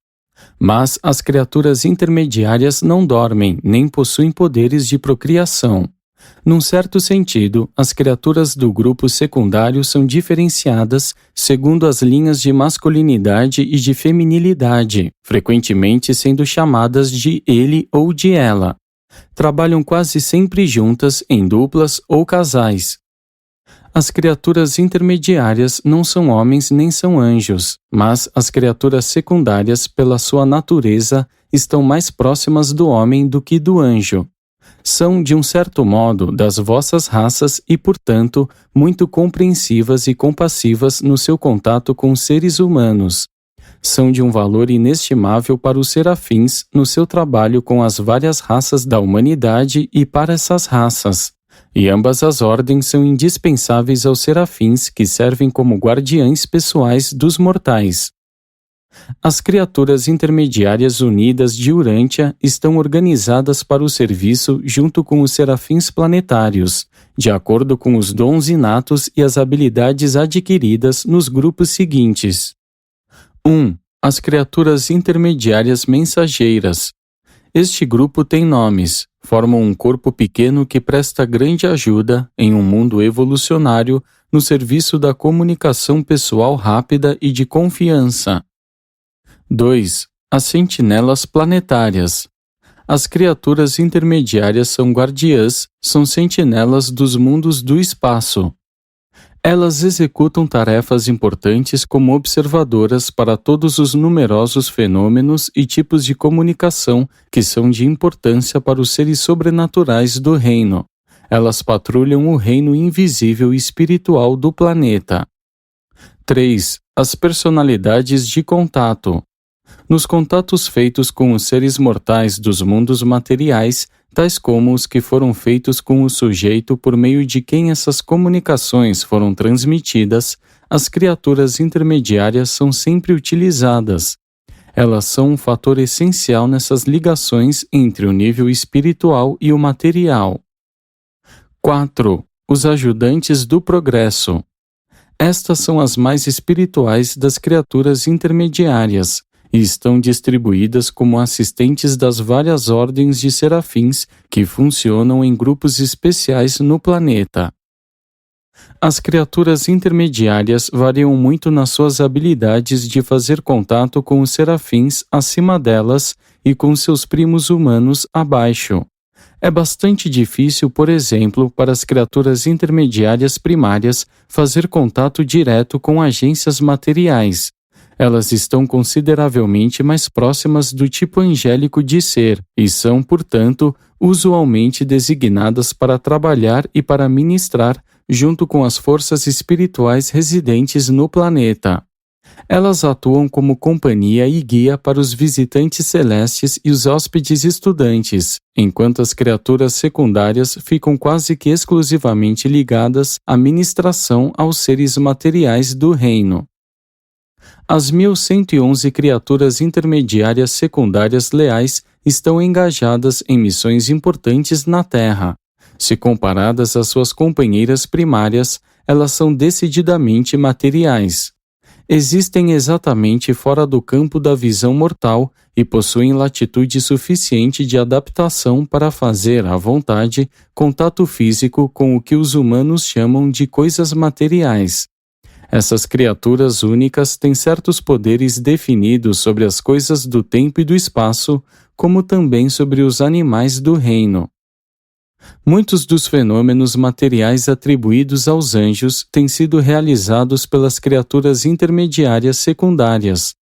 Mas as criaturas intermediárias não dormem, nem possuem poderes de procriação. Num certo sentido, as criaturas do grupo secundário são diferenciadas segundo as linhas de masculinidade e de feminilidade, frequentemente sendo chamadas de ele ou de ela. Trabalham quase sempre juntas, em duplas ou casais. As criaturas intermediárias não são homens nem são anjos, mas as criaturas secundárias, pela sua natureza, estão mais próximas do homem do que do anjo. São, de um certo modo, das vossas raças e, portanto, muito compreensivas e compassivas no seu contato com os seres humanos. São de um valor inestimável para os serafins no seu trabalho com as várias raças da humanidade e para essas raças. e ambas as ordens são indispensáveis aos serafins que servem como guardiães pessoais dos mortais. As criaturas intermediárias unidas de Urântia estão organizadas para o serviço junto com os serafins planetários, de acordo com os dons inatos e as habilidades adquiridas nos grupos seguintes. 1. As criaturas intermediárias mensageiras. Este grupo tem nomes, formam um corpo pequeno que presta grande ajuda, em um mundo evolucionário, no serviço da comunicação pessoal rápida e de confiança. 2. As sentinelas planetárias. As criaturas intermediárias são guardiãs, são sentinelas dos mundos do espaço. Elas executam tarefas importantes como observadoras para todos os numerosos fenômenos e tipos de comunicação que são de importância para os seres sobrenaturais do reino. Elas patrulham o reino invisível e espiritual do planeta. 3. As personalidades de contato. Nos contatos feitos com os seres mortais dos mundos materiais, tais como os que foram feitos com o sujeito por meio de quem essas comunicações foram transmitidas, as criaturas intermediárias são sempre utilizadas. Elas são um fator essencial nessas ligações entre o nível espiritual e o material. 4. Os ajudantes do progresso. Estas são as mais espirituais das criaturas intermediárias, e estão distribuídas como assistentes das várias ordens de serafins que funcionam em grupos especiais no planeta. As criaturas intermediárias variam muito nas suas habilidades de fazer contato com os serafins acima delas e com seus primos humanos abaixo. É bastante difícil, por exemplo, para as criaturas intermediárias primárias fazer contato direto com agências materiais. Elas estão consideravelmente mais próximas do tipo angélico de ser e são, portanto, usualmente designadas para trabalhar e para ministrar junto com as forças espirituais residentes no planeta. Elas atuam como companhia e guia para os visitantes celestes e os hóspedes estudantes, enquanto as criaturas secundárias ficam quase que exclusivamente ligadas à ministração aos seres materiais do reino. As 1111 criaturas intermediárias secundárias leais estão engajadas em missões importantes na Terra. Se comparadas às suas companheiras primárias, elas são decididamente materiais. Existem exatamente fora do campo da visão mortal e possuem latitude suficiente de adaptação para fazer, à vontade, contato físico com o que os humanos chamam de coisas materiais. Essas criaturas únicas têm certos poderes definidos sobre as coisas do tempo e do espaço, como também sobre os animais do reino. Muitos dos fenômenos materiais atribuídos aos anjos têm sido realizados pelas criaturas intermediárias secundárias.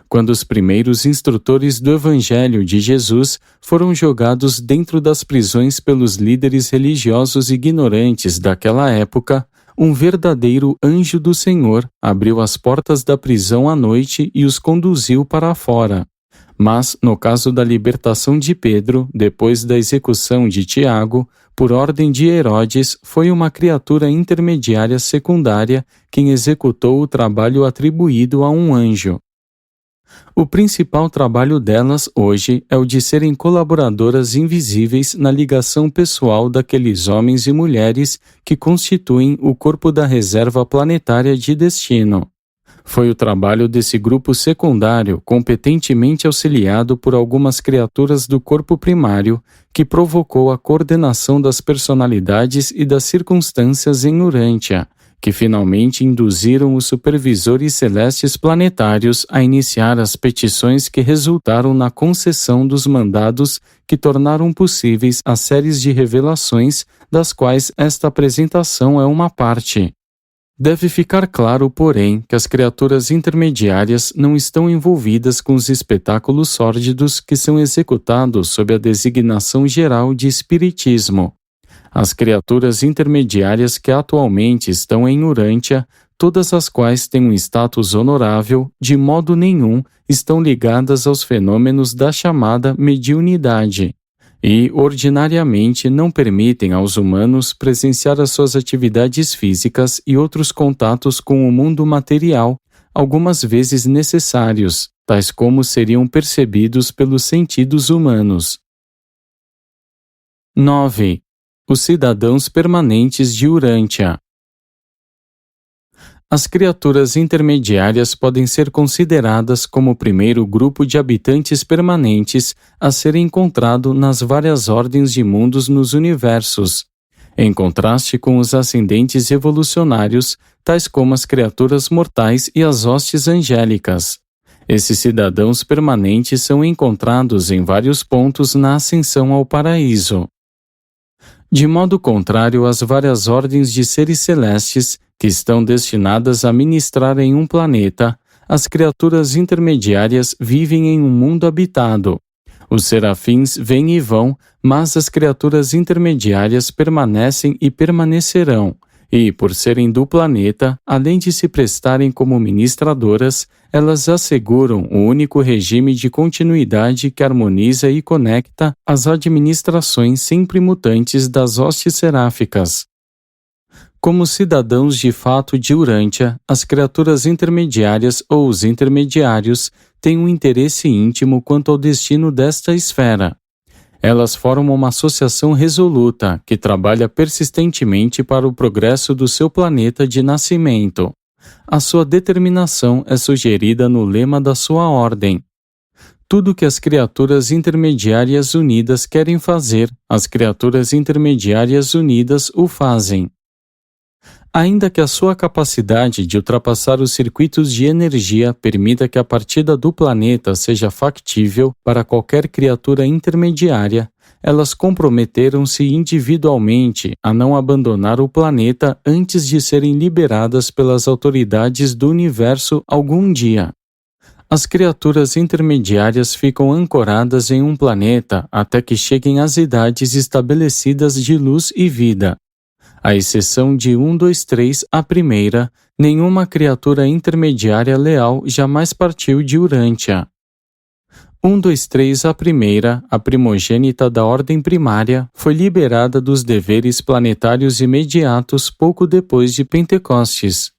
Quando os primeiros instrutores do Evangelho de Jesus foram jogados dentro das prisões pelos líderes religiosos ignorantes daquela época, um verdadeiro anjo do Senhor abriu as portas da prisão à noite e os conduziu para fora. Mas, no caso da libertação de Pedro, depois da execução de Tiago, por ordem de Herodes, foi uma criatura intermediária secundária quem executou o trabalho atribuído a um anjo. O principal trabalho delas hoje é o de serem colaboradoras invisíveis na ligação pessoal daqueles homens e mulheres que constituem o corpo da reserva planetária de destino. Foi o trabalho desse grupo secundário, competentemente auxiliado por algumas criaturas do corpo primário, que provocou a coordenação das personalidades e das circunstâncias em Urântia, que finalmente induziram os supervisores celestes planetários a iniciar as petições que resultaram na concessão dos mandados que tornaram possíveis as séries de revelações das quais esta apresentação é uma parte. Deve ficar claro, porém, que as criaturas intermediárias não estão envolvidas com os espetáculos sórdidos que são executados sob a designação geral de espiritismo. As criaturas intermediárias que atualmente estão em Urântia, todas as quais têm um status honorável, de modo nenhum estão ligadas aos fenômenos da chamada mediunidade. e, ordinariamente, não permitem aos humanos presenciar as suas atividades físicas e outros contatos com o mundo material, algumas vezes necessários, tais como seriam percebidos pelos sentidos humanos. 9. Os cidadãos permanentes de Urântia. As criaturas intermediárias podem ser consideradas como o primeiro grupo de habitantes permanentes a ser encontrado nas várias ordens de mundos nos universos, em contraste com os ascendentes evolucionários, tais como as criaturas mortais e as hostes angélicas. Esses cidadãos permanentes são encontrados em vários pontos na ascensão ao paraíso. De modo contrário às várias ordens de seres celestes que estão destinadas a ministrar em um planeta, as criaturas intermediárias vivem em um mundo habitado. Os serafins vêm e vão, mas as criaturas intermediárias permanecem e permanecerão, e, por serem do planeta, além de se prestarem como ministradoras, elas asseguram o único regime de continuidade que harmoniza e conecta as administrações sempre mutantes das hostes seráficas. Como cidadãos de fato de Urântia, as criaturas intermediárias ou os intermediários têm um interesse íntimo quanto ao destino desta esfera. Elas formam uma associação resoluta que trabalha persistentemente para o progresso do seu planeta de nascimento. A sua determinação é sugerida no lema da sua ordem. Tudo que as criaturas intermediárias unidas querem fazer, as criaturas intermediárias unidas o fazem. Ainda que a sua capacidade de ultrapassar os circuitos de energia permita que a partida do planeta seja factível para qualquer criatura intermediária, elas comprometeram-se individualmente a não abandonar o planeta antes de serem liberadas pelas autoridades do universo algum dia. As criaturas intermediárias ficam ancoradas em um planeta até que cheguem às idades estabelecidas de luz e vida. À exceção de 1, 2, 3, a primeira, nenhuma criatura intermediária leal jamais partiu de Urântia. 1, 2, 3, a primeira, a primogênita da ordem primária, foi liberada dos deveres planetários imediatos pouco depois de Pentecostes.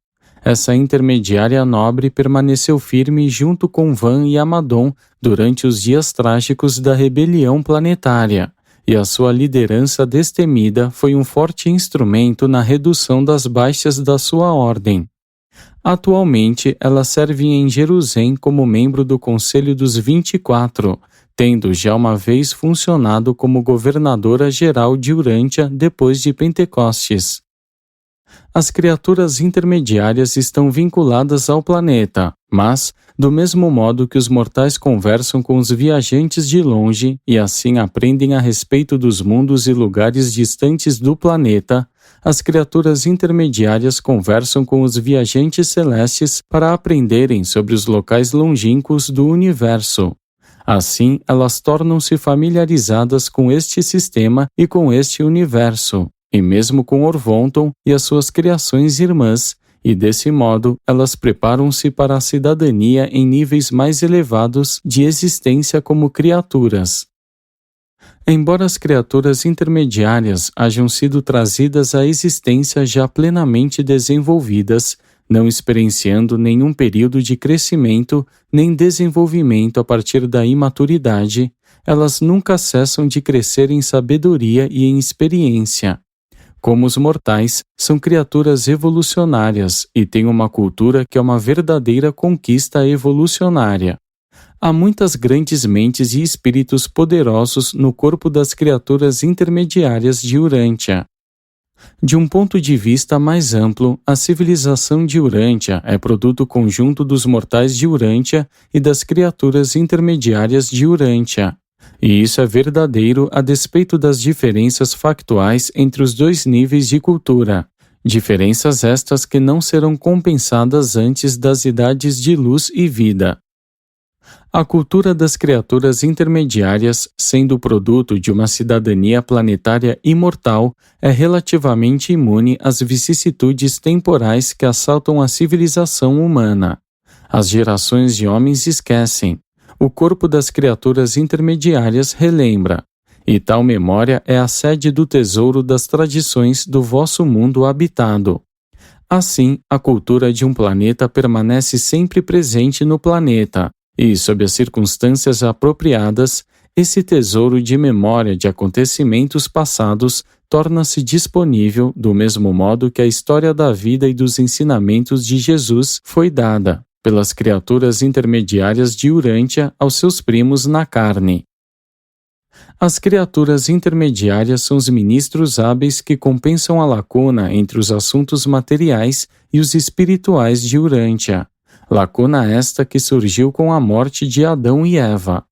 Essa intermediária nobre permaneceu firme junto com Van e Amadon durante os dias trágicos da rebelião planetária, e a sua liderança destemida foi um forte instrumento na redução das baixas da sua ordem. Atualmente, ela serve em Jerusalém como membro do Conselho dos 24, tendo já uma vez funcionado como governadora-geral de Urântia depois de Pentecostes. As criaturas intermediárias estão vinculadas ao planeta, mas, do mesmo modo que os mortais conversam com os viajantes de longe e assim aprendem a respeito dos mundos e lugares distantes do planeta, as criaturas intermediárias conversam com os viajantes celestes para aprenderem sobre os locais longínquos do universo. Assim, elas tornam-se familiarizadas com este sistema e com este universo, e mesmo com Orvonton e as suas criações irmãs, e desse modo elas preparam-se para a cidadania em níveis mais elevados de existência como criaturas. Embora as criaturas intermediárias hajam sido trazidas à existência já plenamente desenvolvidas, não experienciando nenhum período de crescimento nem desenvolvimento a partir da imaturidade, elas nunca cessam de crescer em sabedoria e em experiência. Como os mortais, são criaturas evolucionárias e têm uma cultura que é uma verdadeira conquista evolucionária. Há muitas grandes mentes e espíritos poderosos no corpo das criaturas intermediárias de Urântia. De um ponto de vista mais amplo, a civilização de Urântia é produto conjunto dos mortais de Urântia e das criaturas intermediárias de Urântia. E isso é verdadeiro a despeito das diferenças factuais entre os dois níveis de cultura, diferenças estas que não serão compensadas antes das idades de luz e vida. A cultura das criaturas intermediárias, sendo produto de uma cidadania planetária imortal, é relativamente imune às vicissitudes temporais que assaltam a civilização humana. As gerações de homens esquecem. O corpo das criaturas intermediárias relembra, e tal memória é a sede do tesouro das tradições do vosso mundo habitado. Assim, a cultura de um planeta permanece sempre presente no planeta, e, sob as circunstâncias apropriadas, esse tesouro de memória de acontecimentos passados torna-se disponível do mesmo modo que a história da vida e dos ensinamentos de Jesus foi dada, pelas criaturas intermediárias de Urântia aos seus primos na carne. As criaturas intermediárias são os ministros hábeis que compensam a lacuna entre os assuntos materiais e os espirituais de Urântia, lacuna esta que surgiu com a morte de Adão e Eva.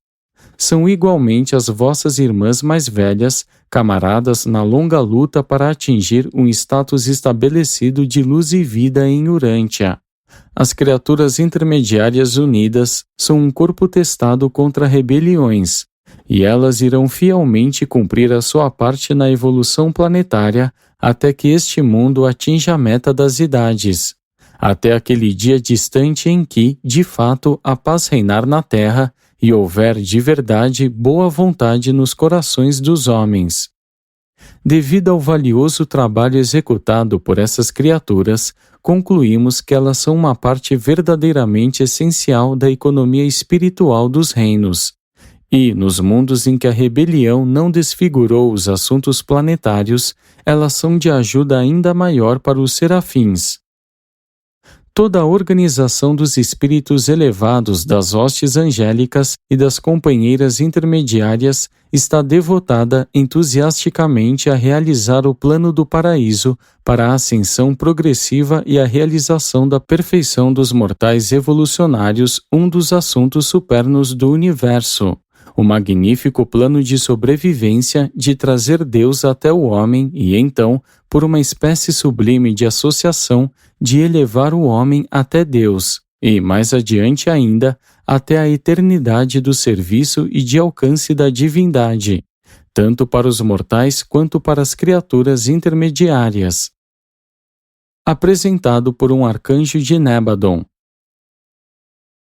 São igualmente as vossas irmãs mais velhas, camaradas na longa luta para atingir um status estabelecido de luz e vida em Urântia. As criaturas intermediárias unidas são um corpo testado contra rebeliões, e elas irão fielmente cumprir a sua parte na evolução planetária até que este mundo atinja a meta das idades, até aquele dia distante em que, de fato, a paz reinar na Terra e houver de verdade boa vontade nos corações dos homens. Devido ao valioso trabalho executado por essas criaturas, concluímos que elas são uma parte verdadeiramente essencial da economia espiritual dos reinos. E, nos mundos em que a rebelião não desfigurou os assuntos planetários, elas são de ajuda ainda maior para os serafins. Toda a organização dos espíritos elevados das hostes angélicas e das companheiras intermediárias está devotada entusiasticamente a realizar o plano do paraíso para a ascensão progressiva e a realização da perfeição dos mortais evolucionários, um dos assuntos supernos do universo. O magnífico plano de sobrevivência de trazer Deus até o homem e, então, por uma espécie sublime de associação, de elevar o homem até Deus e, mais adiante ainda, até a eternidade do serviço e de alcance da divindade, tanto para os mortais quanto para as criaturas intermediárias. Apresentado por um arcanjo de Nébadon.